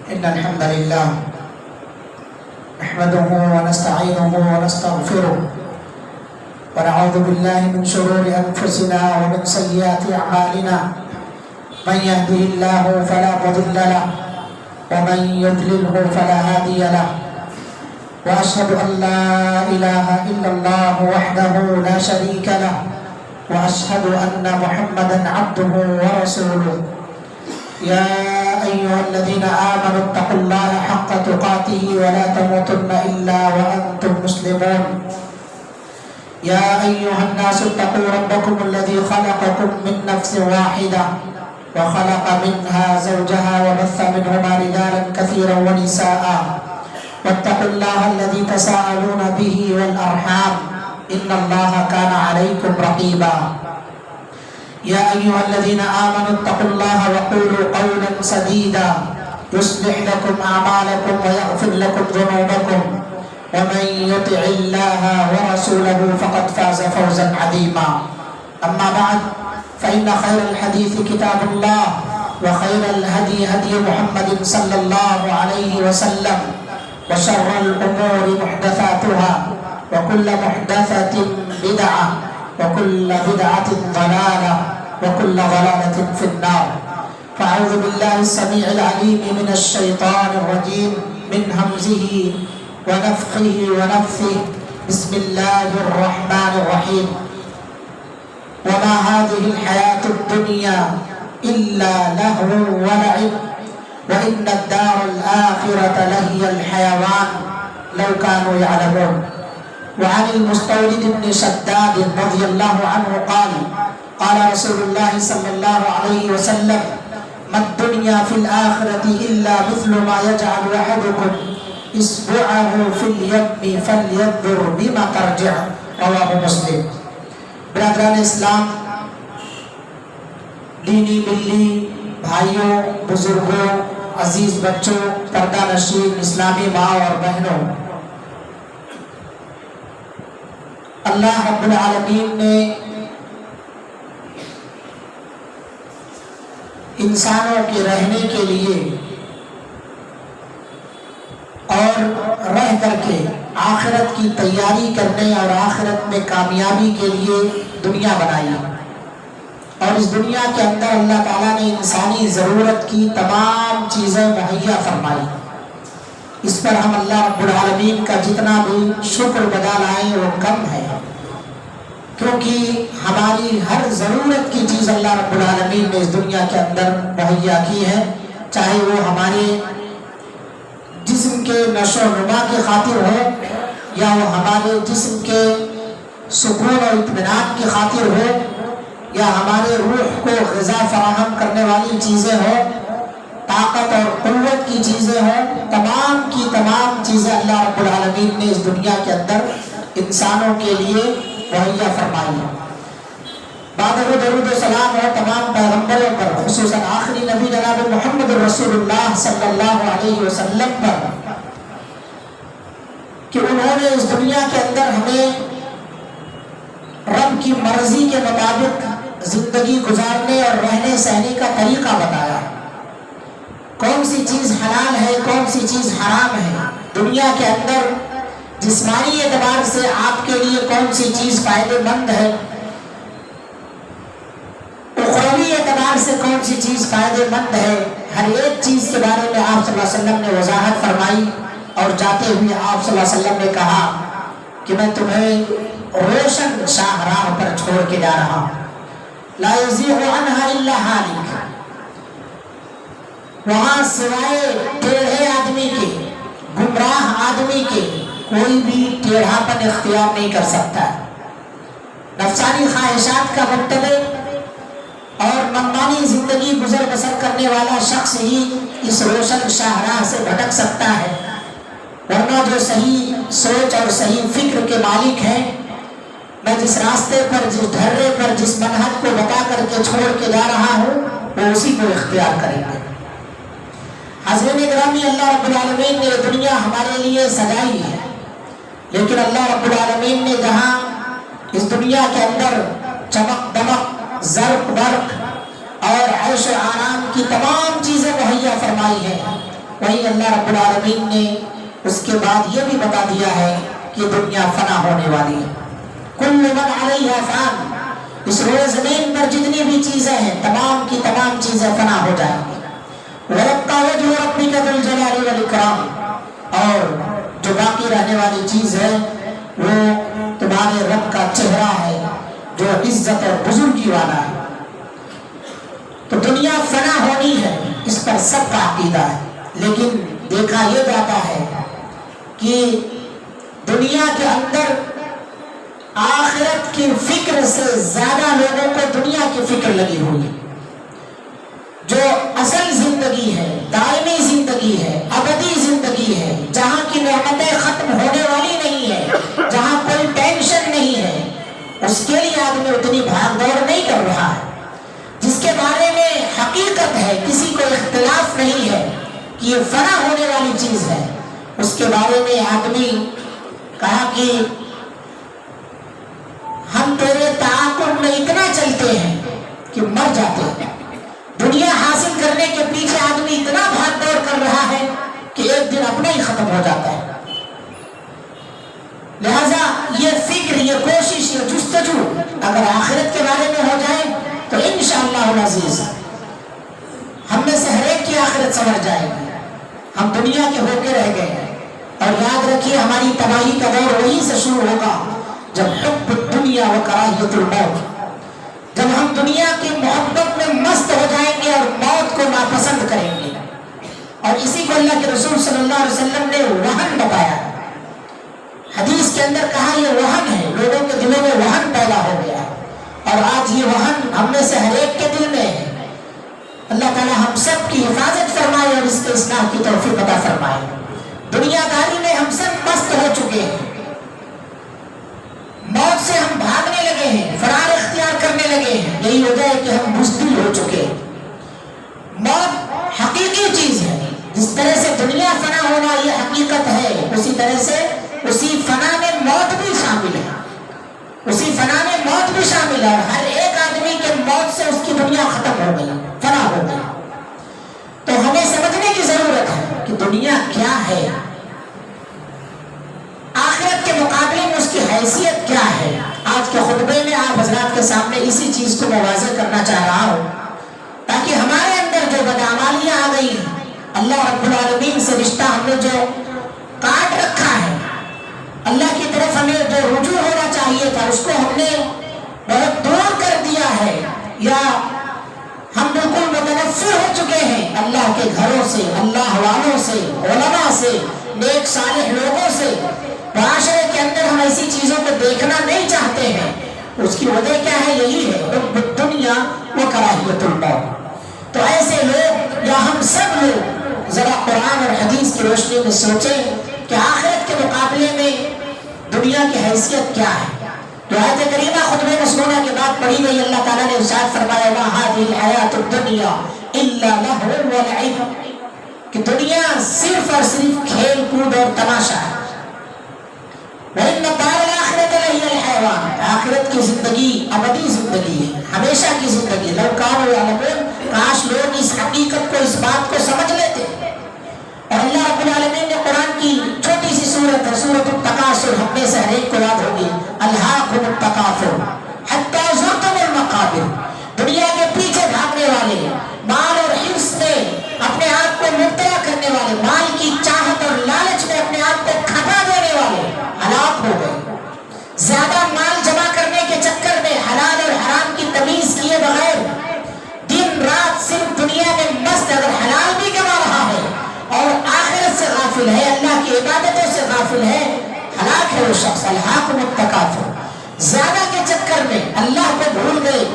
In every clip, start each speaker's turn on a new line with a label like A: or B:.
A: إن الحمد لله نحمده ونستعينه ونستغفره ونعوذ بالله من شرور أنفسنا ومن سيئات أعمالنا من يهده الله فلا مضل له ومن يضلله فلا هادي له وأشهد أن لا إله إلا الله وحده لا شريك له وأشهد أن محمدا عبده ورسوله يا أيها الذين آمنوا اتقوا الله حق تقاته ولا تموتن إلا وأنتم مسلمون يا أيها الناس اتقوا ربكم الذي خلقكم من نفس واحدة وخلق منها زوجها وبث منهما رجالا كثيرا ونساء واتقوا الله الذي تساءلون به والأرحام إن الله كان عليكم رقيبا يا أيها الذين آمنوا اتقوا الله وقولوا قولا سديدا يصلح لكم أعمالكم ويغفر لكم ذنوبكم ومن يطع الله ورسوله فقد فاز فوزا عظيما أما بعد فإن خير الحديث كتاب الله وخير الهدي هدي محمد صلى الله عليه وسلم وشر الأمور محدثاتها وكل محدثة بدعة وكل بدعة ضلالة وكل ضلالة في النار فأعوذ بالله السميع العليم من الشيطان الرجيم من همزه ونفخه ونفثه بسم الله الرحمن الرحيم وما هذه الحياة الدنيا إلا لهو ولعب وإن الدار الآخرة لهي الحيوان لو كانوا يعلمون وعن المستورد بن شداد رضي الله عنه قال قال رسول الله صلى الله عليه وسلم ما الدنيا في الآخرة إلا مثل ما يجعل أحدكم إصبعه في اليم فلينظر بما ترجع رواه مسلم. برادران اسلام، دینی ملی بھائیوں، بزرگوں، عزیز بچوں، پردہ نشین اسلامی ماں اور بہنوں، اللہ رب العالمین نے انسانوں کے رہنے کے لیے اور رہ کر کے آخرت کی تیاری کرنے اور آخرت میں کامیابی کے لیے دنیا بنائی، اور اس دنیا کے اندر اللہ تعالیٰ نے انسانی ضرورت کی تمام چیزیں مہیا فرمائی۔ اس پر ہم اللہ رب العالمین کا جتنا بھی شکر بجا لائیں وہ کم ہے، کیونکہ ہماری ہر ضرورت کی چیز اللہ رب العالمین نے اس دنیا کے اندر مہیا کی ہے، چاہے وہ ہمارے جسم کے نشو و نما کی خاطر ہو یا وہ ہمارے جسم کے سکون اور اطمینان کی خاطر ہو یا ہمارے روح کو غذا فراہم کرنے والی چیزیں ہوں، طاقت اور قوت کی چیزیں ہوں، تمام کی تمام چیزیں اللہ رب العالمین نے اس دنیا کے اندر انسانوں کے لیے مہیا فرمائی ہے۔ بعد درود و سلام اور تمام پیغمبروں پر، خصوصاً آخری نبی جناب محمد رسول اللہ صلی اللہ علیہ وسلم پر، کہ انہوں نے اس دنیا کے اندر ہمیں رب کی مرضی کے مطابق زندگی گزارنے اور رہنے سہنے کا طریقہ بتایا، کون سی چیز حلال ہے، کون سی چیز حرام ہے، دنیا کے اندر جسمانی اعتبار سے آپ کے لیے کون سی چیز فائدہ مند ہے، اخروی اعتبار سے کون سی چیز فائدہ مند ہے، ہر ایک چیز کے بارے میں آپ صلی اللہ علیہ وسلم نے وضاحت فرمائی، اور جاتے ہوئے آپ صلی اللہ علیہ وسلم نے کہا کہ میں تمہیں روشن شاہراہ پر چھوڑ کے جا رہا ہوں، لا یزیغ عنہا الا ہالک، وہاں سوائے ٹیڑھے آدمی کے، گمراہ آدمی کے، کوئی بھی ٹیڑھا پن اختیار نہیں کر سکتا۔ نفسانی خواہشات کا متبع اور منمانی زندگی گزر بسر کرنے والا شخص ہی اس روشن شاہراہ سے بھٹک سکتا ہے، ورنہ جو صحیح سوچ اور صحیح فکر کے مالک ہیں، میں جس راستے پر، جس ڈھرے پر، جس منہج کو بتا کر کے چھوڑ کے جا رہا ہوں، وہ اسی کو اختیار کریں گے۔ حضرت گرامی، اللہ رب العالمین نے دنیا ہمارے لیے سجائی ہے، لیکن اللہ رب العالمین نے جہاں اس دنیا کے اندر چمک دمک، زرق برق اور عیش و آرام کی تمام چیزیں مہیا فرمائی ہیں، وہیں اللہ رب العالمین نے اس کے بعد یہ بھی بتا دیا ہے کہ دنیا فنا ہونے والی ہے. کل من علیہا فان، اس روئے زمین پر جتنی بھی چیزیں ہیں تمام کی تمام چیزیں فنا ہو جائیں گی. وَيَبْقَى وَجْهُ رَبِّكَ ذُو الْجَلَالِ وَالْإِكْرَامِ، اور جو باقی رہنے والی چیز ہے وہ تمہارے رب کا چہرہ ہے جو عزت اور بزرگی والا ہے. تو دنیا فنا ہونی ہے، اس پر سب کا عقیدہ ہے، لیکن دیکھا یہ جاتا ہے کہ دنیا کے اندر آخرت کی فکر سے زیادہ لوگوں کو دنیا کی فکر لگی ہوئی ہے. جو اصل زندگی ہے، دائمی زندگی ہے، ابدی زندگی ہے، جہاں کی نعمتیں ختم ہونے والی نہیں ہے، جہاں کوئی ٹینشن نہیں ہے، اس کے لیے آدمی اتنی بھاگ دوڑ نہیں کر رہا ہے. جس کے بارے میں حقیقت ہے، کسی کو اختلاف نہیں ہے کہ یہ فنا ہونے والی چیز ہے، اس کے بارے میں آدمی کہا کہ ہم تیرے تعاقب میں اتنا چلتے ہیں کہ مر جاتے ہیں. دنیا حاصل کرنے کے پیچھے آدمی اتنا بھاگ دوڑ کر رہا ہے کہ ایک دن اپنا ہی ختم ہو جاتا ہے. لہذا یہ فکر، یہ کوشش، یہ جستجو اگر آخرت کے بارے میں ہو جائے تو انشاءاللہ العزیز ہم میں سے ہر ایک کی آخرت سمجھ جائے گی. ہم دنیا کے ہو کے رہ گئے ہیں، اور یاد رکھیے ہماری تباہی کا دور وہیں سے شروع ہوگا جب حب الدنیا و کراہیت الموت، جب ہم دنیا کی محبت میں مست ہو جائیں گے اور موت کو ناپسند کریں گے. اور اسی کو اللہ کے رسول صلی اللہ علیہ وسلم نے وہن بتایا. حدیث کے اندر کہا یہ وہن ہے، لوگوں کے دلوں میں وہن پیدا ہو گیا، اور آج یہ وہن ہم میں سے ہر ایک کے دل میں ہے. اللہ تعالیٰ ہم سب کی حفاظت فرمائے اور اس کے اصلاح کی توفیق عطا فرمائے. دنیا داری میں ہم سب مست ہو چکے ہیں، موت سے ہم بھاگنے لگے ہیں، فرار اختیار کرنے لگے ہیں. یہی وجہ ہے کہ ہم بزدل ہو چکے ہیں. موت حقیقی چیز ہے. جس طرح سے دنیا فنا ہونا یہ حقیقت ہے، اسی طرح سے اسی فنا میں موت بھی شامل ہے. اسی فنا میں موت بھی شامل ہے، اور ہر ایک آدمی کے موت سے اس کی دنیا ختم ہو گئی، فنا ہو گئی. تو ہمیں سمجھنے کی ضرورت ہے کہ دنیا کیا ہے، آخرت کے مقابلے میں اس کی حیثیت کیا ہے. آج کے خطبے میں آپ حضرات کے سامنے اسی چیز کو میں واضح کرنا چاہ رہا ہوں، تاکہ ہمارے اندر جو بدعمالیاں آ گئی ہیں، اللہ رب العالمین سے رشتہ ہم نے جو کاٹ رکھا ہے، اللہ کی طرف ہمیں جو رجوع ہونا چاہیے تھا اس کو ہم نے بہت دور کر دیا ہے، یا ہم بالکل متنفر ہو چکے ہیں اللہ کے گھروں سے، اللہ والوں سے، علماء سے، نیک صالح لوگوں سے. معاشرے کے اندر ہم ایسی چیزوں کو دیکھنا نہیں چاہتے ہیں. اس کی وجہ کیا ہے؟ یہی ہے حب الدنیا و کراہیت الموت. تو ایسے لوگ یا ہم سب لوگ ذرا قرآن اور حدیث کی روشنی میں سوچیں کہ آخرت کے مقابلے میں دنیا کی حیثیت کیا ہے. تو آیت کریمہ خطبہ مسنونہ کے بعد پڑھی گئی. اللہ تعالیٰ نے ارشاد فرمایا ما هذه الحیات الدنیا الا لهو ولعب، کہ دنیا صرف اور صرف کھیل کود اور تماشا ہے. وَإِنَّ الدَّارَ الْآخِرَةَ لَهِيَ الْحَيَوَانُ، آخرت کی زندگی ابدی زندگی ہے، ہمیشہ کی زندگی. لو كانوا يعلمون، کاش لوگ اس حقیقت کو، اس بات کو سمجھ لیتے. اور اللہ رب العالمین نے قرآن کی چھوٹی سی سورت ہے سورۃ التکاثر، ہم میں سے ہر ایک کو یاد ہوگی، الہاکم التکاثر حتی زرتم المقابر. دنیا کے پیچھے بھاگنے والے، مال اور حرص میں اپنے آپ کو مبتلا کرنے والے، مال کی چاہت اور لالچ میں اپنے آپ کو کھپا دینے والے ہلاک ہو گئے. زیادہ مال جمع کرنے کے چکر میں حلال اور حرام کی تمیز کیے بغیر دن رات صرف دنیا میں مست، اگر حلال بھی کما رہا ہے اور آخرت سے غافل ہے، اللہ کی عبادتوں سے غافل ہے، ہلاک ہے وہ شخص. الہاکم التکاثر، زیادہ کے چکر میں اللہ کو بھول گئے،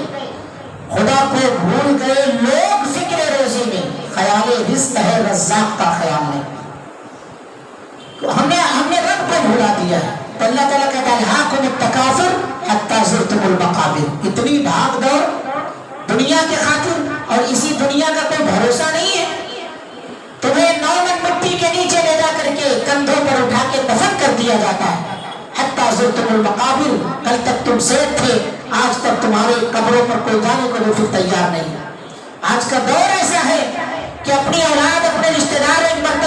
A: خدا کو بھول گئے. لوگ فکر روزی میں، خیال رزق ہے، رزاق کا خیال نہیں. ہم نے رب کو بھولا دیا ہے. تو اللہ تعالیٰ کہتا ہے الہاکم التکاثر حتی زرتم المقابر. اتنی بھاگ دوڑ دنیا کے خاطر، اور اسی دنیا کا کوئی بھروسہ نہیں ہے. تمہیں 9 من مٹی کے نیچے لے جا کر کے کندھوں پر اٹھا کے دفن کر دیا جاتا ہے. حتی زرتم المقابر، کل تک تم صحت تھے، آج تک تمہارے قبروں پر کوئی جانے کو بھی تیار نہیں. آج کا دور ایسا ہے کہ اپنی اولاد، اپنے رشتہ دار ایک مرتبہ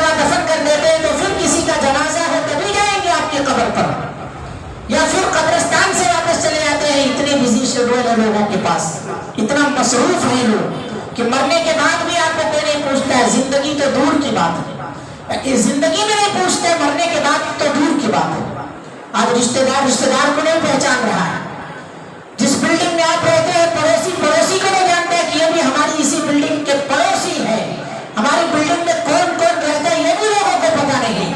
A: مصروف ہیں لوگ کہ مرنے کے بعد بھی آپ کو کوئی نہیں پوچھتا ہے. زندگی تو دور کی بات ہے, زندگی میں نہیں پوچھتے, مرنے کے بعد تو دور کی بات ہے. آج رشتے دار کو نہیں پہچان رہا ہے. جس بلڈنگ میں آپ رہتے ہیں پڑوسی کو نہیں جانتا ہے کہ یہ بھی ہماری اسی بلڈنگ کے پڑوسی ہے. ہماری بلڈنگ میں کون رہتا ہے یہ بھی لوگوں کو پتا نہیں.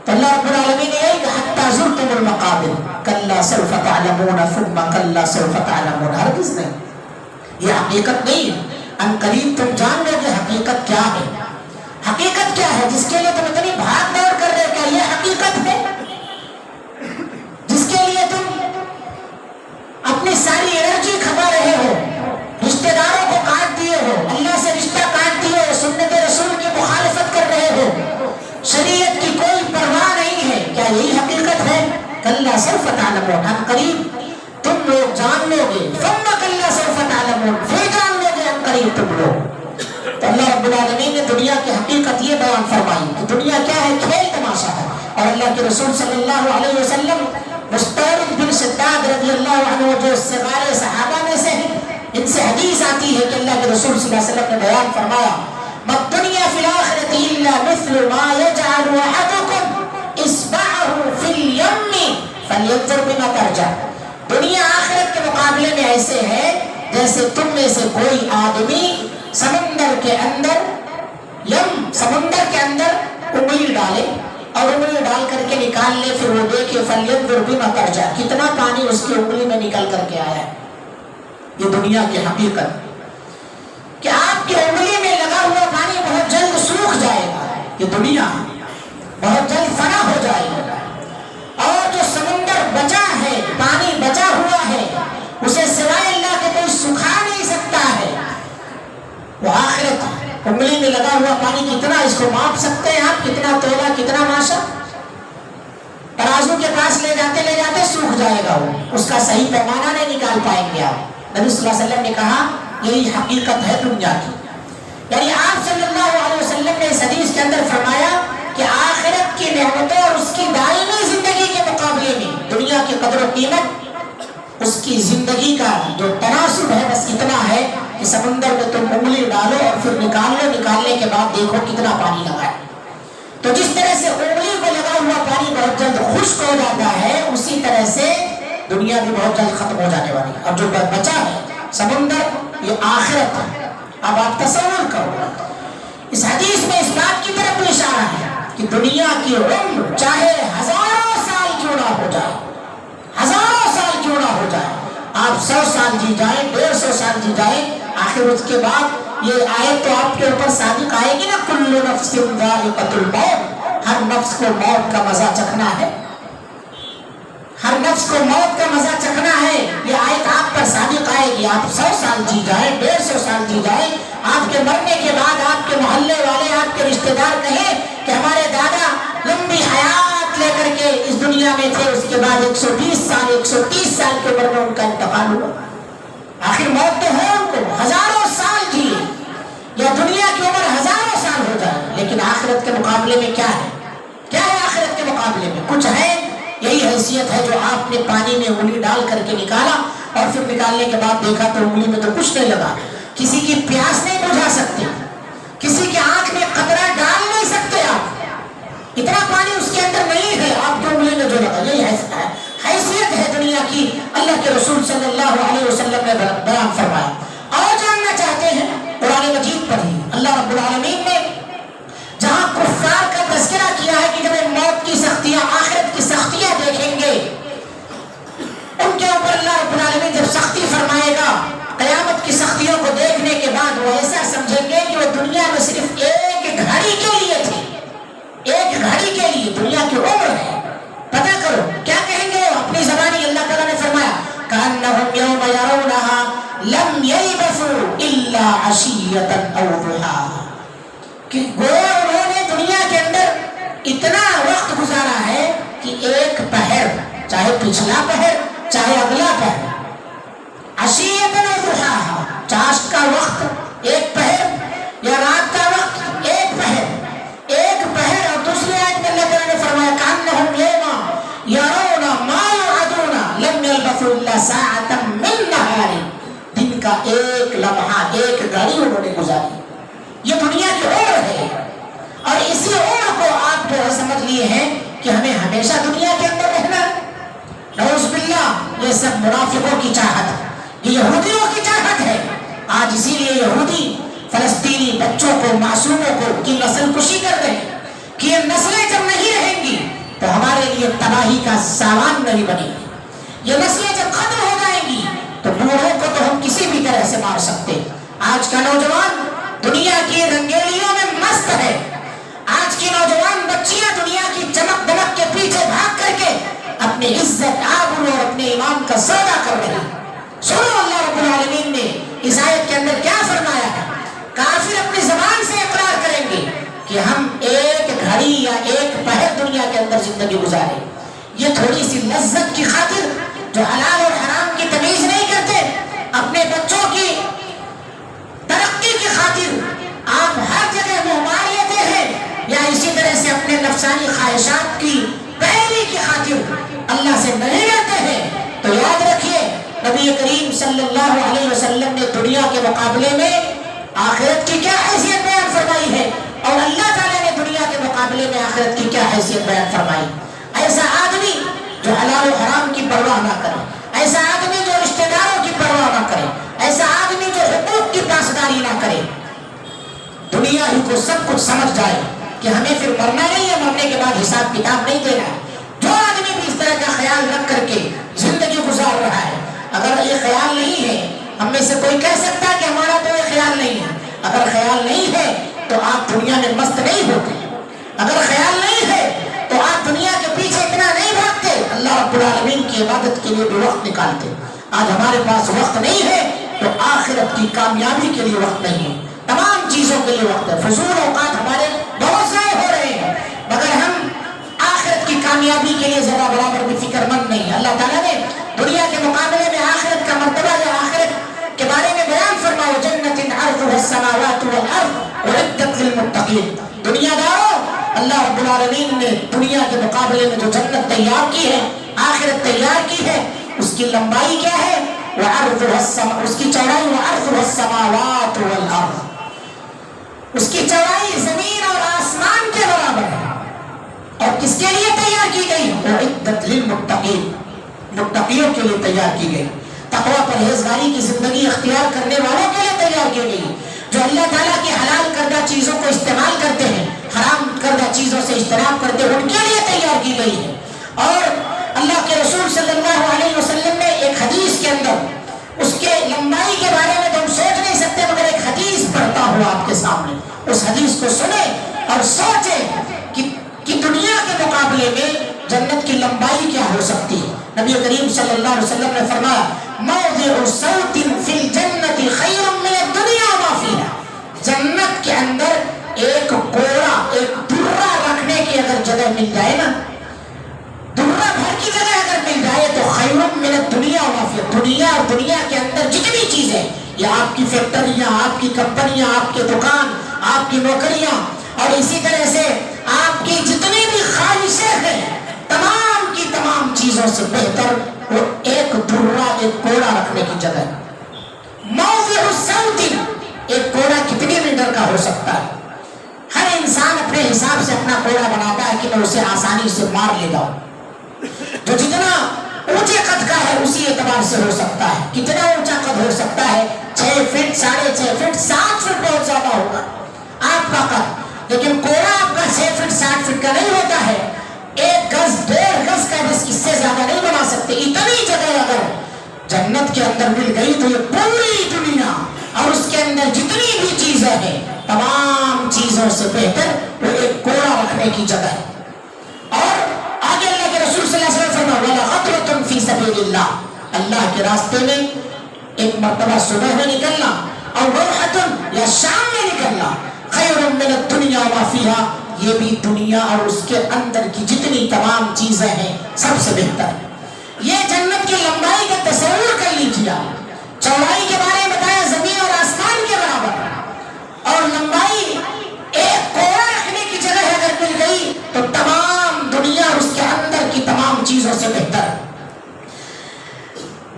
A: تو اللہ رب العالمین نے یہی کہا حتی زرتم المقابر کلا سوف تعلمون ثم کلا سوف تعلمون. ہرگز نہیں, یہ حقیقت نہیں ہے. ان قریب تم جان لو کہ حقیقت کیا ہے. حقیقت کیا ہے جس کے لیے تم اتنی بھاگ دوڑ کر رہے ہو؟ کیا یہ حقیقت ہے جس کے لیے تم اپنی ساری انرجی کھپا رہے ہو, رشتہ داروں کو کاٹ دیے ہو, اللہ سے رشتہ کاٹ دیے ہو, سنت رسول کی مخالفت کر رہے ہو, شریعت کی کوئی پرواہ نہیں ہے؟ کیا یہی حقیقت ہے؟ کلا سوف تعلمون, ان قریب تم لوگ جان لو گے. ثم کلا سوف تعلمون, پھر جان لو گے ان قریب تم لوگ. تو اللہ رب العالمین نے دنیا کی حقیقت یہ بیان فرمائی کہ دنیا کیا ہے, کھیل تماشا ہے. اور اللہ کے رسول صلی اللہ علیہ وسلم مستورد بن شداد رضی اللہ عنہ جو صغار صحابہ میں سے ہیں, ان سے حدیث آتی ہے کہ اللہ کے رسول صلی اللہ علیہ وسلم نے بیان فرمایا الدنیا فی الآخرۃ الا مثل ما یجعل احدکم اصبعہ فی الیم فلینظر بما ترجع. دنیا آخرت کے مقابلے میں ایسے ہے جیسے تم میں سے کوئی آدمی سمندر کے اندر انگلی ڈالے اور انگلی ڈال کر کے نکال لے, پھر وہ دیکھے فلینظر بما ترجع کتنا پانی اس کی انگلی میں نکل کر کے آیا ہے. یہ دنیا کی حقیقت کہ آپ کی انگلی میں لگا ہوا پانی بہت جلد سوکھ جائے گا. یہ دنیا بہت جلد فنا ہو جائے گا. اور جو سمندر بچا ہے, پانی بچا ہوا ہے, اسے سوائے اللہ کے کوئی سکھا نہیں سکتا ہے. وہ آخرت انگلی میں لگا ہوا پانی کتنا, اس کو ماپ سکتے ہیں آپ؟ کتنا تولا, کتنا ماشا؟ ترازو کے پاس لے جاتے سوکھ جائے گا, وہ اس کا صحیح پیمانہ نہیں نکال پائیں گے آپ. نبی صلی اللہ علیہ وسلم نے کہا یہی حقیقت ہے دنیا کی. یعنی آپ صلی اللہ علیہ وسلم نے اس حدیث کے اندر فرمایا کہ آخرت کی نعمتوں اور اس کی دائمی زندگی کے مقابلے میں دنیا کی قدر و قیمت, اس کی زندگی کا جو تناسب ہے بس اتنا ہے کہ سمندر میں تم انگلی ڈالو اور پھر نکال لو, نکالنے کے بعد دیکھو کتنا پانی لگا ہے. تو جس طرح سے انگلی کو لگا ہوا پانی بہت جلد خشک ہو جاتا ہے, اسی طرح سے دنیا بھی بہت جلد ختم ہو جانے والی ہے. اب جو بچا ہے سمندر, یہ آخرت ہے. اب آپ تصور کرو, اس حدیث میں اس بات کی طرف بھی اشارہ ہے کہ دنیا کی عمر چاہے ہزاروں سال کیوں نہ ہو جائے, ہزاروں سال کیوں نہ ہو جائے, آپ 100 سال جی جائیں, 150 سال جی جائیں, آخر اس کے بعد یہ آیت تو آپ کے اوپر صادق آئے گی نا, کل نفس ذائقۃ الموت, ہر نفس کو موت کا مزہ چکھنا ہے, ہر نفس کو موت کا مزہ چکھنا ہے. یہ آیت آپ پر صادق آئے گی. آپ 100 سال جی جائیں, 150 سال جی جائیں, آپ کے مرنے کے بعد آپ کے محلے والے, آپ کے رشتہ دار کہیں کہ ہمارے دادا لمبی حیات لے کر کے اس دنیا میں تھے, اس کے بعد 120 سال 130 سال کی عمر میں ان کا انتقال ہوا. آخر موت تو ہے ان کو, ہزاروں سال جیے یا دنیا کی عمر ہزاروں سال ہو جائے, لیکن آخرت کے مقابلے میں کیا ہے؟ کیا ہے آخرت کے مقابلے میں؟ کچھ ہے. یہی حیثیت ہے جو آپ نے پانی میں انگلی ڈال کر کے نکالا اور پھر نکالنے کے بعد دیکھا تو انگلی میں تو کچھ نہیں لگا. کسی کی پیاس نہیں بجھا سکتے, کسی کی آنکھ میں قطرہ ڈال نہیں سکتے آپ, اتنا پانی اس کے اندر نہیں ہے آپ کی انگلی میں جو لگا. یہی حیثیت ہے دنیا کی. اللہ کے رسول صلی اللہ علیہ وسلم نے بیان فرمایا. اور جاننا چاہتے ہیں قرآن مجید پر ہی اللہ رب العالمین نے جہاں کفار کا تذکرہ کیا ہے کہ جب موت کی سختیاں, آخرت کی سختیاں دیکھیں گے, ان کے اوپر اللہ رب العالمین جب سختی فرمائے گا, قیامت کی سختیوں کو دیکھنے کے بعد وہ ایسا سمجھیں گے کہ وہ دنیا میں صرف ایک گھڑی کے لیے تھے, ایک گھڑی کے لیے. دنیا کی عمر ہے, پتہ کرو کیا کہیں گے وہ اپنی زبانی. اللہ تعالیٰ نے فرمایا کأنہم یوم یرونہا لم یلبثوا الا عشیۃ او ضحاہا, کہ گویا انہوں نے دنیا کے اندر اتنا وقت گزارا ہے کہ ایک پہر, چاہے پچھلا پہر چاہے اگلا پہر, عشیۃ و ضحاہا, چاشت کا وقت ایک پہر یا رات کا وقت ایک پہر, ایک پہر. اور دوسری آیت میں اللہ تعالیٰ نے فرمایا کأنہم یوم یرون ما یوعدون لم یلبثوا الا ساعۃ من نہار, دن کا گزاری. یہ دنیا کی عمر ہے اور اسی عمر کو آپ جو ہے سمجھ لیے ہیں کہ ہمیں ہمیشہ دنیا کے اندر رہنا ہے. نعوذ باللہ یہ سب منافقوں کی چاہت ہے, یہ یہودیوں کی چاہت ہے. آج اسی لیے یہودی فلسطینی بچوں کو, معصوموں کو کی نسل کشی کر رہے ہیں کہ یہ نسلیں جب نہیں رہیں گی تو ہمارے لیے تباہی کا سامان نہیں بنے گی. یہ نسلیں جب ختم ہو جائیں گی تو بوڑھوں کو تو ہم کسی بھی طرح سے مار سکتے ہیں. آج کا نوجوان دنیا کی رنگیلیوں میں مست ہے. آج کی نوجوان بچیاں دنیا کی چمک دمک کے پیچھے بھاگ کر کے اپنی عزت, آبرو اور اپنے ایمان کا سودا کر رہے ہیں. سنو اللہ رب العالمین نے اس آیت کے اندر کیا فرمایا ہے. کافر اپنی زبان سے اقرار کریں گے کہ ہم ایک گھڑی یا ایک پہر دنیا کے اندر زندگی گزارے. یہ تھوڑی سی لذت کی خاطر جو حلال اور حرام کی تمیز نہیں کرتے, اپنے بچوں کی ترقی کی خاطر آپ ہر جگہ منہ مار لیتے ہیں, یا اسی طرح سے اپنے نفسانی خواہشات کی پیروی کی خاطر اللہ سے نہیں ڈرتے ہیں, تو یاد رکھیے نبی کریم صلی اللہ علیہ وسلم نے دنیا کے مقابلے میں آخرت کی کیا حیثیت بیان فرمائی ہے, اور اللہ تعالیٰ نے دنیا کے مقابلے میں آخرت کی کیا حیثیت بیان فرمائی. ایسا آدمی جو حلال و حرام کی پرواہ نہ کرے, ایسا آدمی جو رشتہ داروں کی پرواہ نہ کرے, ایسا آدمی جو حقوق کی پاسداری نہ کرے, دنیا ہی کو سب کچھ سمجھ جائے کہ ہمیں پھر مرنا نہیں ہے, مرنے کے بعد حساب کتاب نہیں دینا ہے. جو آدمی بھی اس طرح کا خیال رکھ کر کے زندگی گزار رہا ہے, اگر یہ خیال نہیں ہے, ہم میں سے کوئی کہہ سکتا ہے کہ ہمارا تو یہ خیال نہیں ہے. اگر خیال نہیں ہے تو آپ دنیا میں مست نہیں ہوتے. اگر خیال نہیں ہے تو آپ دنیا کے پیچھے اتنا نہیں بھاگتے, اللہ رب العالمین کی عبادت کے لیے بھی وقت نکالتے. آج ہمارے پاس وقت نہیں ہے تو آخرت کی کامیابی کے لیے وقت نہیں ہے, تمام چیزوں کے لیے وقت ہے. فضول اوقات ہمارے بہت ضائع ہو رہے ہیں, مگر ہم آخرت کی کامیابی کے لیے ذرا برابر بھی فکر مند نہیں. اللہ تعالیٰ نے دنیا کے مقابلے میں آخرت کا مرتبہ یا آخرت کے بارے میں بیان فرمایا, جنت عرضها السماوات والارض اعدت للمتقین. دنیا داروں, اللہ رب العالمین نے دنیا کے مقابلے میں جو جنت تیار کی ہے, آخرت تیار کی ہے, اس کی لمبائی کیا ہے, اس کی چوڑائی وعرضها السماوات والارض, اس کی چوڑائی زمین اور آسمان کے برابر ہے. اور کس کے لیے تیار کی گئی, اعدت للمتقین, متقیوں کے لیے تیار کی گئی. تقوی پرہیزگاری کی زندگی اختیار کرنے والوں کے لیے تیار کی گئی, جو اللہ تعالیٰ کی حلال کردہ چیزوں کو استعمال کرتے ہیں, حرام کردہ چیزوں سے اجتناب کرتے ہیں, ان کے لیے تیار کی گئی ہے. اور اللہ کے رسول صلی اللہ علیہ وسلم نے ایک حدیث کے اندر اس کے لمبائی کے بارے میں تو ہم سوچ نہیں سکتے, مگر ایک حدیث پڑھتا ہوں آپ کے سامنے, اس حدیث کو سنیں اور سوچیں کہ دنیا کے مقابلے میں جنت کی لمبائی کیا ہو سکتی ہے. نبی کریم صلی اللہ علیہ وسلم نے فرمایا, موضع صوت فی الجنت خیر من الدنیا وما فیہا. جنت کے اندر ایک کوڑا, ایک درہ رکھنے کی اگر جگہ مل جائے نا, درہ بھر کی جگہ اگر مل جائے تو خیر من الدنیا وما فیہا. دنیا اور دنیا کے اندر جتنی چیزیں, یا آپ کی فیکٹریاں, آپ کی کمپنیاں, آپ کے دکان, آپ کی نوکریاں, اور اسی طرح سے آپ کی جتنی بھی خواہشیں ہیں, تمام کی تمام چیزوں سے بہتر وہ ایک درہ, ایک کوڑا رکھنے کی جگہ. موضع الصوت, ایک کوڑا کتنے میٹر کا ہو سکتا ہے. ہر انسان اپنے حساب سے اپنا کوڑا بناتا ہے کہ میں اسے آسانی سے مار لے جاؤں. جو جتنا اونچے قد کا ہے اسی اعتبار سے ہو سکتا ہے. کتنا اونچا قد ہو سکتا ہے, 6 فٹ, 6.5 فٹ, 7 فٹ بہت زیادہ ہوگا آپ کا قد, لیکن کوڑا آپ کا 6 فٹ 7 فٹ کا نہیں ہوتا ہے. 1 گز 1.5 گز کا بس اس سے زیادہ نہیں بنا سکتے. اتنی جگہ اگر جنت کے اندر مل گئی تو یہ پوری دنیا اور اس کے اندر جتنی بھی چیزیں ہیں, تمام چیزوں سے بہتر وہ ایک کوڑا رکھنے کی جگہ ہے. اور آگے اللہ کے رسول صلی اللہ علیہ وسلم فرمایا, وَلَقَطْرَةٌ فِي سَبِيلِ اللَّهِ, اللہ کے راستے میں ایک مرتبہ صبح میں نکلنا اور روحۃ یا شام میں نکلنا, خیر من الدنیا وما فیہا, یہ بھی دنیا اور اس کے اندر کی جتنی تمام چیزیں ہیں سب سے بہتر ہے. یہ جنت کی لمبائی کا تصور کر لیجیے. چوڑائی کے بارے میں بتایا زمین اور آسمان کے برابر, اور لمبائی ایک کوڑا رکھنے کی جگہ اگر مل گئی تو تمام دنیا اور اس کے اندر کی تمام چیزوں سے بہتر.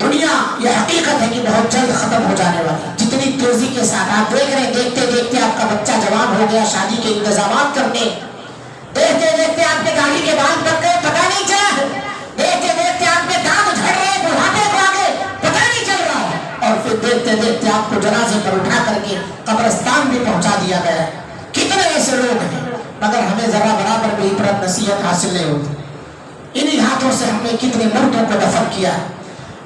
A: دنیا یہ حقیقت ہے کہ بہت جلد ختم ہو جانے والی. جتنی تیزی کے ساتھ آپ دیکھ رہے ہیں, دیکھتے جوان ہو گیا شادی کے انتظامات کرنے، دیکھتے دیکھتے آپ کے داڑھی کے بال پک گئے، پتہ نہیں چلا، دیکھتے دیکھتے آپ کے دانت جھڑ رہے، بڑھاپے کو آ گئے، پتہ نہیں چل رہا ہے، اور پھر دیکھتے دیکھتے آپ کو جنازے پر اٹھا کر کے قبرستان بھی پہنچا دیا گیا۔ کتنے ایسے لوگ ہیں مگر ہمیں ذرا برابر بھی عبرت نصیحت حاصل نہیں ہوتی۔ انہی ہاتھوں سے ہم نے کتنے مردوں کو دفن کیا،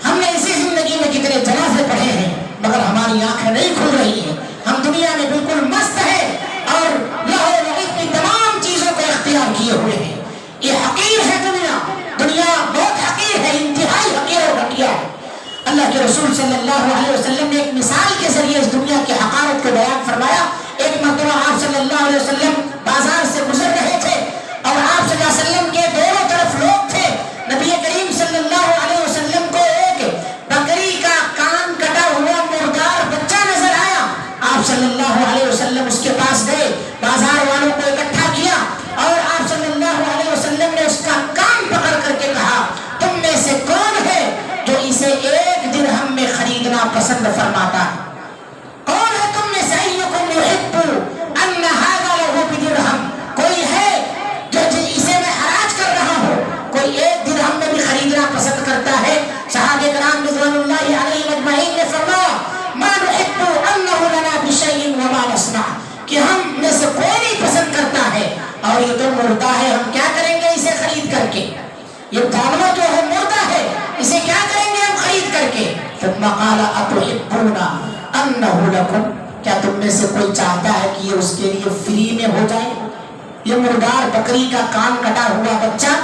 A: ہم نے اسی زندگی میں کتنے جنازے پڑھے ہیں مگر ہماری آنکھیں نہیں کھل رہی ہیں، ہم دنیا میں بالکل مست ہیں اور لہو لعب کی تمام چیزوں کو اختیار کیے ہوئے ہیں۔ یہ حقیر ہے دنیا، دنیا بہت حقیر ہے، انتہائی حقیر اور گھٹیا ہے۔ اللہ کے رسول صلی اللہ علیہ وسلم نے ایک مثال کے ذریعے اس دنیا کی حقارت کو بیان فرمایا۔ ایک مرتبہ آپ صلی اللہ علیہ وسلم بازار سے گزر رہے تھے اور آپ صلی اللہ علیہ وسلم کے دونوں طرف لوگ تھے۔ نبی کریم صلی اللہ علیہ وسلم کو ایک بکری کا کان کٹا ہوا مردار بچہ نظر آیا۔ آپ صلی اللہ علیہ وسلم اس کے پاس گئے، بازار والوں کو اکٹھا کیا اور آپ صلی اللہ علیہ وسلم نے اس کا کان پکڑ کر کے کہا، تم میں سے کون ہے جو اسے 1 درہم میں خریدنا پسند فرماتا ہے؟ کون ہے تم میں سے ایکم یحب ان ھذا لہ بدرہم؟ کوئی ہے جو اسے میں حراج کر رہا ہوں، کوئی 1 درہم میں بھی خریدنا پسند کرتا ہے؟ صحابہ کرام رضوان اللہ علیہم اجمعین نے فرمایا، ما نحب انہ لنا بشیء وما نصنع، کہ ہم میں سے کوئی نہیں پسند کرتا ہے اور یہ تو مردہ ہے، ہم کیا کریں گے اسے خرید کر کے؟ یہ دانوا جو ہے مردہ ہے، اسے کیا کریں گے ہم خرید کر کے؟ ثم قال اتحبون انہ لکم، کیا تم میں سے کوئی چاہتا ہے کہ یہ اس کے لیے فری میں ہو جائے؟ یہ مردار بکری کا کان کٹا ہوا بچہ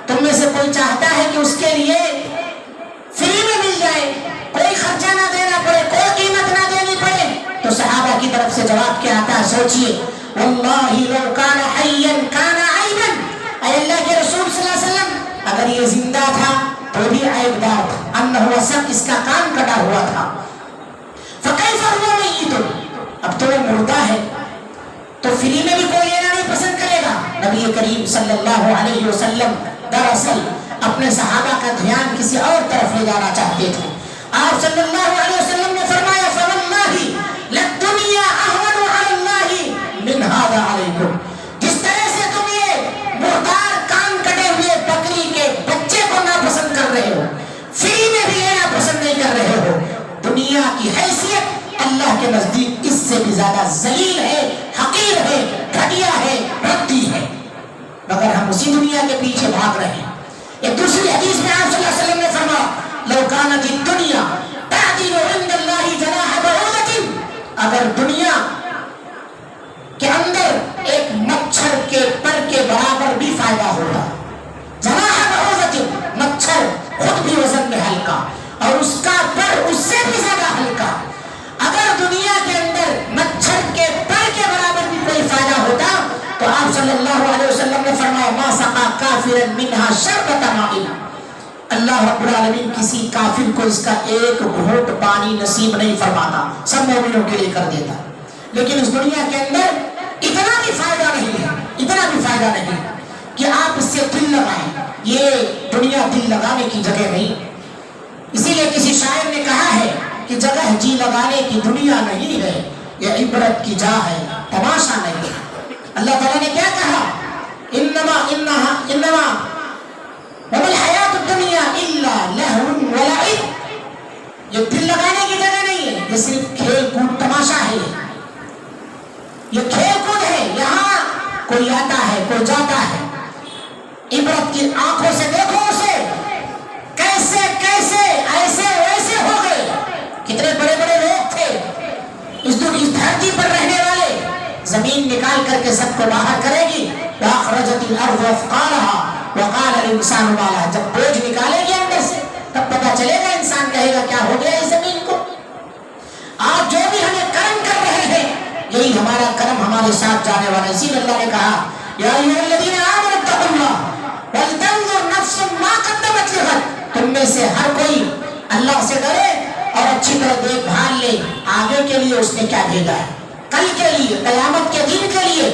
A: تم میں سے کوئی چاہتا ہے کہ اس کے لیے فری میں مل جائے، کوئی خرچہ نہ دینا پڑے، کوئی قیمت نہ دینی پڑے؟ تو صحابہ کی طرف سے جواب کیا آتا ہے، سوچئے، واللہ لو کان حیا کان عیبا، اے اللہ کے رسول صلی اللہ علیہ وسلم اگر یہ زندہ تھا تو بھی عیب دار تھا، انہ سب اس کا کان کٹا ہوا تھا، فکیف ہوا میت، اب تو وہ مردہ ہے تو فری میں بھی کوئی لینا نہیں پسند کرے گا۔ نبی کریم صلی اللہ علیہ وسلم دراصل اپنے صحابہ کا دھیان کسی اور طرف لے جانا چاہتے تھے۔ آپ صلی اللہ علیہ وسلم نے فرمایا، فواللہ للدنیا اہون علی اللہ من ھذا علیکم، جس طرح سے تم یہ مردار کان کٹے ہوئے بکری کے بچے کو ناپسند کر رہے ہو، فری میں بھی لینا پسند نہیں کر رہے ہو، دنیا کی حیثیت اللہ کے نزدیک اس سے بھی زیادہ ذلیل ہے، حقیر ہے، گھٹیا ہے، ردی ہے، مگر ہم اسی دنیا کے پیچھے بھاگ رہے ہیں۔ ایک دوسری حدیث میں آپ صلی اللہ علیہ وسلم نے فرمایا، لو کانت الدنیا تعدل عند اللہ جناح بعوضۃ، اگر دنیا کے اندر ایک مچھر کے پر کے برابر بھی فائدہ ہوتا، جناح بعوضۃ، مچھر خود بھی وزن میں ہلکا اور اس کا پر اس سے بھی زیادہ ہلکا، اگر دنیا کے اندر مچھر کے پر کے برابر بھی کوئی فائدہ ہوتا تو آپ صلی اللہ علیہ وسلم نے فرمایا، ما سقا کافرا منها شربۃ ماء، اللہ رب العالمین کسی کافر کو اس کا ایک گھونٹ پانی نصیب نہیں فرماتا، سب مومنوں کے لیے کر دیتا، لیکن اس دنیا کے اندر اتنا بھی فائدہ نہیں ہے، اتنا بھی فائدہ نہیں کہ آپ اس سے دل لگائیں، یہ دنیا دل لگانے کی جگہ نہیں۔ اسی لیے کسی شاعر نے کہا ہے کہ جگہ جی لگانے کی دنیا نہیں ہے، یہ عبرت کی جا ہے، تماشا نہیں ہے۔ اللہ تعالیٰ نے کیا کہا، انما وما الحیات الدنیا الا لہو ولعب، یہ دل لگانے کی جگہ نہیں ہے، یہ صرف کھیل کود تماشا ہے، یہ کھیل کود ہے، یہاں کوئی آتا ہے کوئی جاتا ہے، عبرت کی آنکھوں سے دیکھو اسے، کیسے کیسے ایسے ویسے ہو گئے، کتنے بڑے بڑے لوگ تھے اس دھرتی پر رہنے والے، زمین نکال کر کے سب کو باہر کرے گی، وَأَخْرَجَتِ الْأَرْضُ أَثْقَالَهَا وَقَالَ الْإِنسَانُ مَا لَهَا، جب بوجھ نکالے گی اندر سے تب پتہ چلے گا، انسان کہے گا کیا ہو گیا اس زمین کو۔ آپ جو بھی ہمیں کرم کر رہے ہیں یہی ہمارا کرم ہمارے ساتھ جانے والا ہے، اسی لیے اللہ نے کہا، یا ایھا الذین آمنوا اتقوا اللہ وَلْتَنظُرْ نَفْسٌ مَا قَدَّمَتْ لِغَدٍ، تم میں سے ہر کوئی اللہ سے ڈرے اور اچھی طرح دیکھ بھال لے آگے کے لیے اس نے کیا بھیجا ہے، کل کے لیے، قیامت کے دن کے لیے،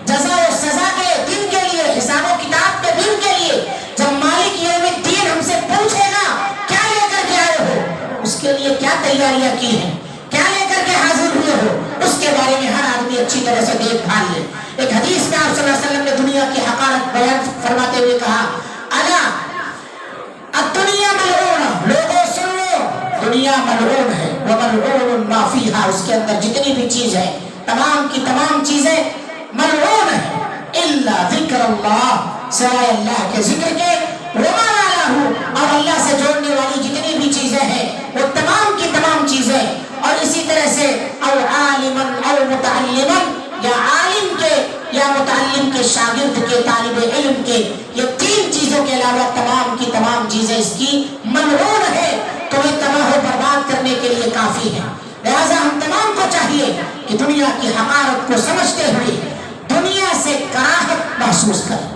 A: جزا و سزا کے دن کے لیے، حساب و کتاب کے دن کے لیے، جب مالک یوم الدین ہم سے پوچھے گا کیا لے کر کے آئے ہو، اس کے لیے کیا تیاریاں کی ہیں، کیا لے کر کے حاضر ہوئے ہو، اس کے بارے میں ہر آدمی اچھی طرح سے دیکھ بھال لے۔ ایک حدیث میں آپ صلی اللہ علیہ وسلم نے دنیا کی حقارت بیان فرماتے ہوئے کہا الا الدنیا ملعونہ، لوگوں سن لو دنیا ملعون ہے، وملعون ما فیہا، اس کے اندر جتنی بھی چیز ہے تمام کی تمام چیزیں ملعون ہیں، الا ذکر اللہ، سوائے اللہ کے ذکر کے، وما والاه، اور اللہ سے جوڑنے والی جتنی بھی چیزیں ہیں وہ تمام کی تمام چیزیں، اور اسی طرح سے او عالما او متعلما، یا عالم کے یا متعلم کے، شاگرد کے، طالب علم کے، یہ تین چیزوں کے علاوہ تمام کی تمام چیزیں اس کی ملعون ہے، تمہیں تباہ و برباد کرنے کے لیے کافی ہے۔ لہذا ہم تمام کو چاہیے کہ دنیا کی حقارت کو سمجھتے ہوئے دنیا سے کراہت محسوس کریں۔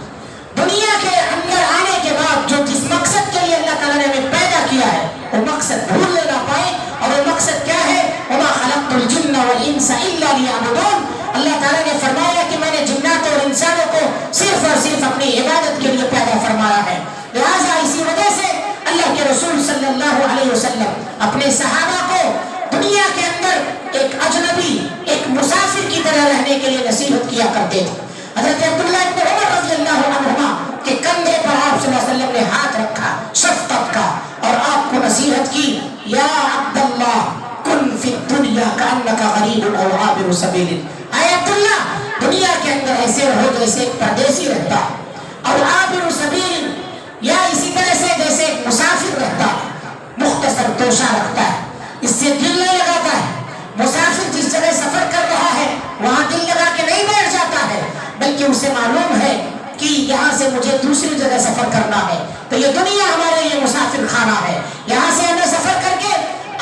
A: دنیا کے اندر آنے کے بعد جو جس مقصد کے لیے اللہ تعالیٰ نے ہمیں پیدا کیا ہے وہ مقصد بھول نہ پائے، اور وہ مقصد کیا ہے؟ وما خلقت الجن والانس الا لیعبدون، اللہ تعالیٰ نے فرمایا کہ میں نے جنات اور انسانوں کو صرف اور صرف اپنی عبادت کے لیے پیدا فرمایا ہے۔ لہٰذا اسی وجہ سے اللہ کے رسول صلی اللہ علیہ وسلم اپنے صحابہ کو دنیا کے اندر ایک اجنبی، ایک مسافر کی طرح رہنے کے لیے نصیحت کیا کرتے تھے۔ حضرت عبداللہ ابن عمر رضی اللہ عنہما کے کندھے پر آپ صلی اللہ علیہ وسلم نے ہاتھ رکھا شفقت کا، اور آپ کو نصیحت کی، یا عبداللہ کن فی الدنیا کأنک غریب او عابر سبیل، اے عبداللہ دنیا کے اندر ایسے رہو جیسے ایک پردیسی رہتا ہے، اور عابر سبیل، یا اسی طرح سے جیسے ایک مسافر رہتا ہے، مختصر توشہ رکھتا ہے، اس سے دل نہیں لگاتا ہے۔ مسافر جس جگہ سفر کر رہا ہے وہاں دل لگا کے نہیں بیٹھ جاتا ہے، بلکہ اسے معلوم ہے کہ یہاں سے مجھے دوسری جگہ سفر کرنا ہے، تو یہ دنیا ہمارے لیے مسافر خانہ ہے، یہاں سے ہمیں سفر کر کے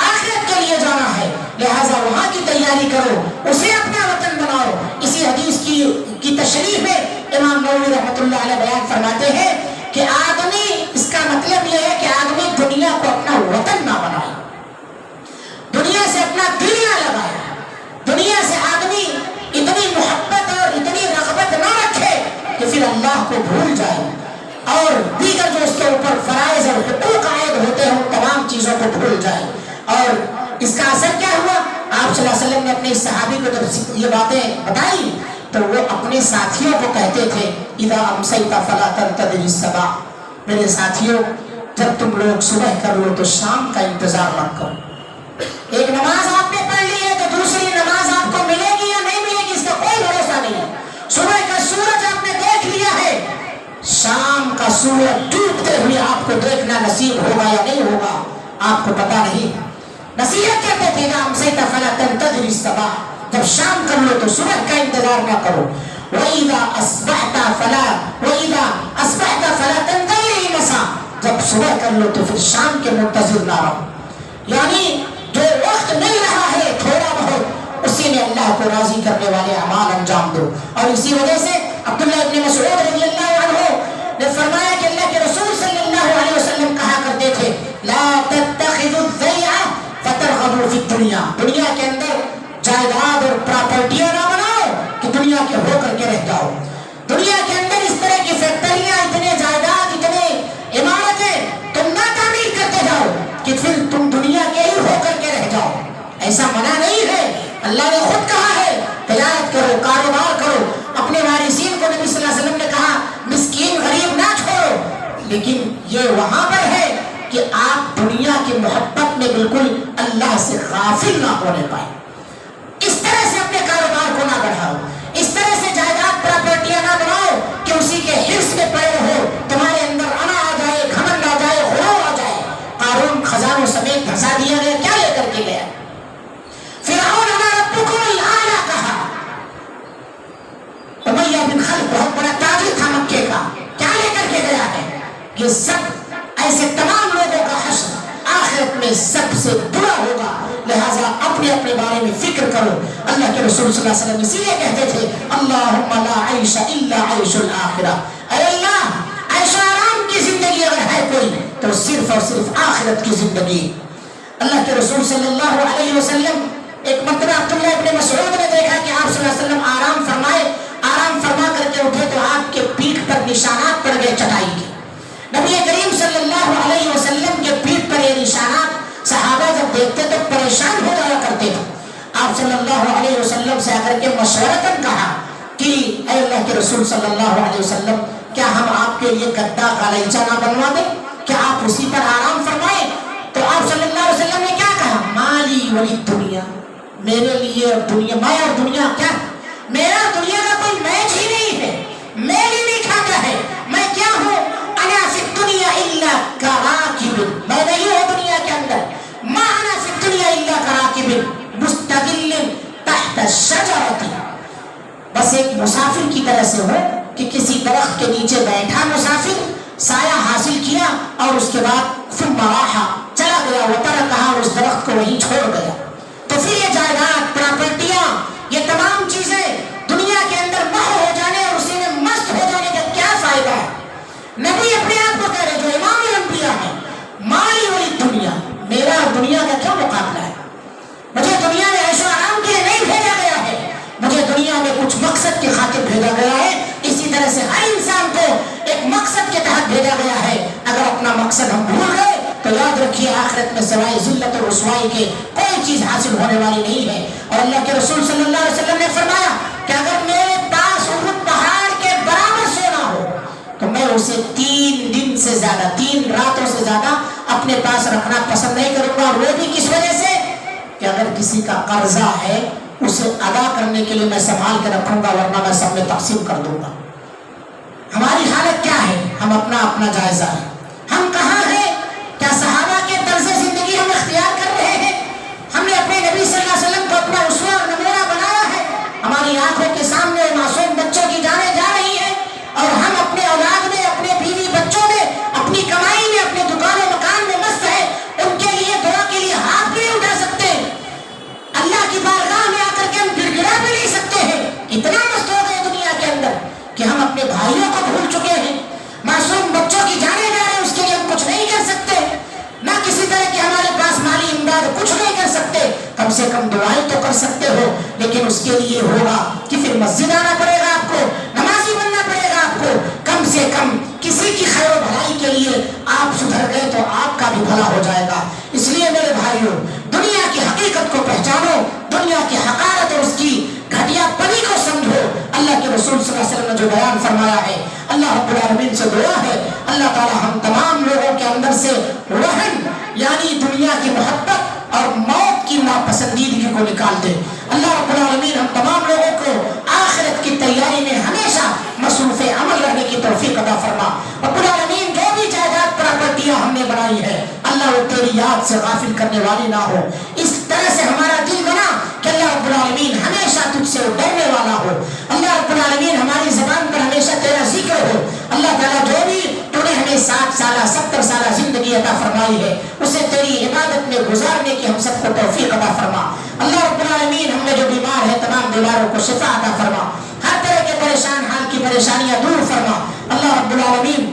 A: آخرت کے لیے جانا ہے، لہٰذا وہاں کی تیاری کرو، اسے اپنا وطن بناؤ۔ اسی حدیث کی تشریح میں امام نووی رحمۃ اللہ علیہ بیان فرماتے ہیں کہ آدمی، اس کا مطلب یہ ہے کہ آدمی دنیا کو اپنا وطن نہ بنائے، دنیا سے اپنا دل نہ لگائے، دنیا سے آدمی اتنی محبت اور اتنی رغبت نہ رکھے کہ پھر اللہ کو بھول جائے، اور دیگر جو اس کے اوپر فرائض اور حقوق عائد ہوتے ہیں ان تمام چیزوں کو بھول جائے۔ اور اس کا اثر کیا ہوا؟ آپ صلی اللہ علیہ وسلم نے اپنے صحابی کو جب یہ باتیں بتائی تو وہ اپنے ساتھیوں کو کہتے تھے، اذا امسیت فلا تنتظر الصباح، میرے ساتھیوں جب تم لوگ صبح کر لو تو شام کا انتظار مت کرو۔ ایک نماز آپ نے پڑھ لی ہے تو دوسری نماز آپ کو ملے گی یا نہیں ملے گی اس کا کوئی بھروسہ نہیں ہے۔ صبح کا سورج آپ نے دیکھ لیا ہے، شام کا سورج ڈوبتے ہوئے آپ کو دیکھنا نصیب ہوگا یا نہیں ہوگا آپ کو پتا نہیں۔ نصیحت کرتے تھے نا امسیت فلا تنتظر الصباح، جب شام کر لو تو صبح کا انتظار نہ کرو۔ وَإِذَا أَصْبَحْتَ فَلَا تَنتَظِرِ الْمَسَاءَ، جب صبح کر لو تو پھر شام کے منتظر نہ رہو، یعنی جو وقت مل رہا ہے تھوڑا بہت اسی میں اللہ کو راضی کرنے والے اعمال انجام دو۔ اور اسی وجہ سے عبداللہ ابن مسعود رضی اللہ عنہ نے فرمایا کہ اللہ کے رسول صلی اللہ علیہ وسلم کہا کرتے تھے، لا تتخذوا الضیع فترغبوا فی الدنیا، دنیا کے اندر جائیداد اور پراپرٹیاں نہ بناؤ کہ دنیا کے ہو کر کے رہ جاؤ۔ دنیا کے اندر اس طرح کی فیکٹریاں، اتنے جائیداد، اتنے عمارتیں تم نہ تعمیر کرتے جاؤ کہ پھر تم دنیا کے ہی ہو کر کے رہ جاؤ، ایسا منع نہیں ہے۔ اللہ نے خود کہا ہے تجارت کرو، کاروبار کرو، اپنے وارثین کو نبی صلی اللہ علیہ وسلم نے کہا مسکین غریب نہ چھوڑو، لیکن یہ وہاں پر ہے کہ آپ دنیا کی محبت میں بالکل اللہ سے غافل نہ ہونے پائے، اس طرح سے اپنے کاروبار کو نہ بڑھاؤ، اس طرح سے جائیداد پراپرٹیاں نہ بناؤ کہ اسی کے حرص میں پڑے رہو، تمہارے اندر انا آ جائے، گھمنڈ آ جائے، غرور آ جائے۔ قارون خزانوں سمیت دھسا دیا گیا، کیا لے کر کے گیا؟ فرعون انا ربکم الاعلی کہا۔ امیہ بن خلف بہت بڑا تاجر تھا مکے کا، کیا لے کر کے گیا ہے؟ یہ سب ایسے تمام لوگوں کا حشر آخرت میں سب سے برا ہوگا، لہذا اپنے اپنے بارے میں فکر کرو۔ اللہ کے رسول صلی اللہ علیہ وسلم اسی لیے کہتے تھے اللہم لا عیش الا عیش الآخرہ، اے اللہ عیش آرام کی زندگی اگر ہے کوئی تو صرف اور صرف آخرت کی زندگی۔ اللہ کے رسول صلی اللہ علیہ وسلم ایک مرتبہ عبداللہ ابن مسعود نے دیکھا کہ آپ صلی اللہ علیہ وسلم آرام فرمائے، آرام فرما کر کے اٹھے تو آپ کے پیٹھ پر نشانات پڑ گئے چٹائی کے۔ نبی کریم صلی اللہ علیہ وسلم کے پیٹھ پر یہ نشانات صحابہ جب دیکھتے تو پریشان ہو جایا کرتے تھے۔ آپ آپ صلی اللہ علیہ وسلم سے اگر کہ مشورتاً کہا کہ اے اللہ کے رسول صلی اللہ علیہ وسلم کیا ہم آپ کے لیے گدا غالیچہ نہ بنوا دیں، کیا آپ اسی پر آرام فرمائیں؟ تو آپ صلی اللہ علیہ وسلم نے کیا کہا؟ مالی ولی دنیا، میرے لیے اور دنیا، میں اور دنیا کیا، میرا دنیا کا کوئی میچ ہی نہیں ہے، میل ہی نہیں کھاتا ہے، میں کیا ہوں؟ انا فی الدنیا الا کراکب، میں نہیں ہوں دنیا کے اندر، ما انا فی الدنیا الا کراکب مستقل تحت الشجرۃ، بس ایک مسافر کی طرح سے ہو کہ کسی درخت کے نیچے بیٹھا مسافر، سایہ حاصل کیا اور اس کے بعد ثم راح، چلا گیا، وترکھا، اور اس درخت کو وہیں چھوڑ گیا۔ تو پھر یہ جائیداد، پراپرٹیاں، یہ تمام چیزیں دنیا کے اندر مہر ہو جانے اور اسی میں مست ہو جانے کا کیا فائدہ ہے؟ نبی اپنے آپ کو کہہ رہے جو امام الانبیاء ہے، مالی ولی دنیا، میرا دنیا کا کیوں مقابلہ ہے؟ مجھے دنیا میں عیش و آرام کے لیے نہیں بھیجا گیا ہے، مجھے دنیا میں کچھ مقصد کی خاطر بھیجا گیا ہے۔ اسی طرح سے ہر انسان کو ایک مقصد کے تحت بھیجا گیا ہے۔ اگر اپنا مقصد ہم بھول گئے تو یاد رکھیے آخرت میں سوائے ذلت اور رسوائی کے کوئی چیز حاصل ہونے والی نہیں ہے۔ اور اللہ کے رسول صلی اللہ علیہ وسلم نے فرمایا کہ اگر میرے پاس احد پہاڑ کے برابر سونا ہو تو میں اسے 3 دن سے زیادہ، 3 راتوں سے زیادہ اپنے پاس رکھنا پسند نہیں کروں گا۔ اور وہ بھی کس وجہ سے کہ اگر کسی کا قرضہ ہے اسے ادا کرنے کے لیے میں سنبھال کے رکھوں گا، ورنہ میں سب میں تقسیم کر دوں گا۔ ہماری حالت کیا ہے؟ ہم اپنا جائزہ ہے، ہم کہاں ہیں؟ کیا صحابہ کے طرز زندگی ہم اختیار کر رہے ہیں؟ ہم نے اپنے نبی صلی اللہ علیہ وسلم کو اپنا اسوہ اور نمونہ بنایا ہے؟ ہماری آنکھوں کے سامنے معصوم بچوں کی جانیں جا رہی ہیں اور ہم اپنے اولاد میں، اپنے بیوی بچوں میں، اپنی کمائی میں، اپنے دکان و مکان میں مست ہیں، ان کے لیے دعا کے لیے ہاتھ بھی نہیں اٹھا سکتے، اللہ کی بارگاہ میں آ کر کے ہم گڑ گڑا بھی نہیں سکتے ہیں۔ اتنا مست ہو گئے دنیا کے اندر کہ ہم اپنے بھائیوں کو بھول چکے ہیں، معصوم بچوں کی جانیں جا رہے ہیں، اس کے لیے ہم کچھ نہیں کر سکتے، نہ کسی طرح کی ہمارے پاس مالی امداد، کچھ نہیں کر سکتے، کم سے کم دعائیں تو کر سکتے ہو، لیکن اس کے لیے ہوگا کہ پھر مسجد آنا پڑے گا آپ کو، نمازی بننا پڑے گا آپ کو، کم سے کم کسی کی خیر و بھلائی کے لیے آپ سدھر گئے تو آپ کا بھی بھلا ہو جائے گا۔ اس لیے میرے بھائیوں، دنیا کی حقیقت کو پہچانو، دنیا کی حقارت اور اس کی گھٹیا پنی کو سمجھو۔ اللہ کے رسول صلی اللہ علیہ وسلم نے جو بیان فرمایا ہے، اللہ رب العالمین سے دعا ہے اللہ تعالی ہم تمام لوگوں کے اندر سے وہن یعنی دنیا کی محبت اور موت کی ناپسندیدگی کو نکال دے۔ اللہ رب العالمین ہم تمام لوگوں کو آخرت کی تیاری میں ہمیشہ مصروف عمل رہنے کی توفیق عطا فرما۔ رب العالمین جو بھی جائیداد پراپرٹیاں ہم نے بنائی ہے اللہ وہ تیری یاد سے غافل کرنے والی نہ ہو، اس طرح سے ہمارا دل بنا کہ اللہ رب العالمین ہمیشہ تجھ سے ڈرنے والا ہو، اللہ رب العالمین ہماری زبان پر ہمیشہ تیرا ذکر ہو۔ اللہ تعالیٰ جو بھی تو نے ہمیں 60 سالہ 70 سالہ زندگی عطا فرمائی ہے اسے تیری عبادت میں گزارنے کی ہم سب کو توفیق عطا فرما۔ اللہ رب العالمین ہم میں جو بیمار ہے تمام بیماروں کو شفا عطا فرما، ہر طرح کے پریشان حال کی پریشانیاں دور فرما۔ اللہ رب العالمین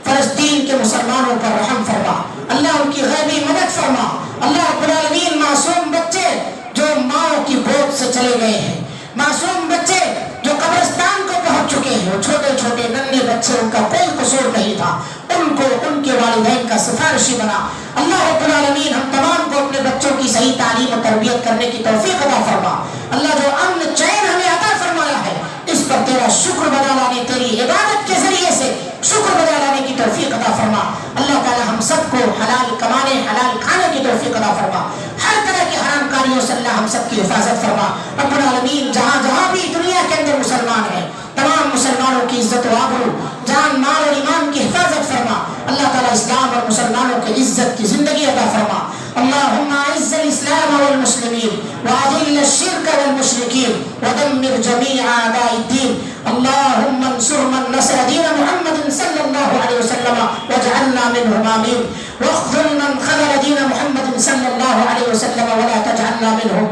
A: فلسطین کے مسلمانوں پر رحم فرما، اللہ ان کی غیبی مدد فرما۔ اللہ رب العالمین معصوم بچے جو ماں کی گود سے چلے گئے ہیں، معصوم بچے جو قبرستان کو پہنچ چکے ہیں، وہ چھوٹے چھوٹے ننھے بچے، ان کا کوئی قصور نہیں تھا، ان کو ان کے والدین کا سفارشی بنا۔ اللہ رب العالمین ہم تمام کو اپنے بچوں کی صحیح تعلیم و تربیت کرنے کی توفیق عطا فرما۔ اللہ جو امن چین ہمیں عطا فرمایا ہے اس پر تیرا شکر بجا لانے، تیری عبادت کے ذریعے سے شکر بجا لانے کی توفیق عطا فرما۔ اللہ تعالی ہم سب کو حلال کمانے، حلال کھانے کی توفیق عطا فرما، ہر طرح کی حرام کاریوں سے اللہ ہم سب کی حفاظت فرما۔ رب العالمین جہاں جہاں بھی دنیا کے اندر مسلمان ہیں تمام مسلمانوں کی عزت و آبرو، جان مال اور ایمان کی حفاظت فرما۔ اللہ تعالیٰ اسلام اور مسلمانوں کی عزت کی زندگی عطا فرما۔ اللهم اعز الاسلام والمسلمين واذل الشرك والمشركين ودمر جميع اعداء الدين اللهم انصر من نصر دين محمد صلى الله عليه وسلم واجعلنا منهم آمين واخذل من خذل دين محمد صلى الله عليه وسلم ولا تجعلنا منهم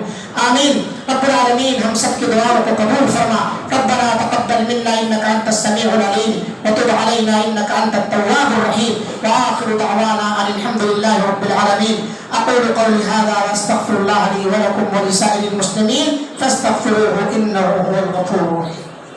A: آمين۔ رب العالمین ہم سب کی دعاؤں کو قبول فرما۔ ربنا تقبل منا انك انت السميع العليم وتب علينا انك انت التواب الرحيم واخر دعوانا ان الحمد لله رب العالمين۔ اقول قولي هذا واستغفر الله لي ولكم ولسائر المسلمين فاستغفروه انه هو الغفور الرحيم۔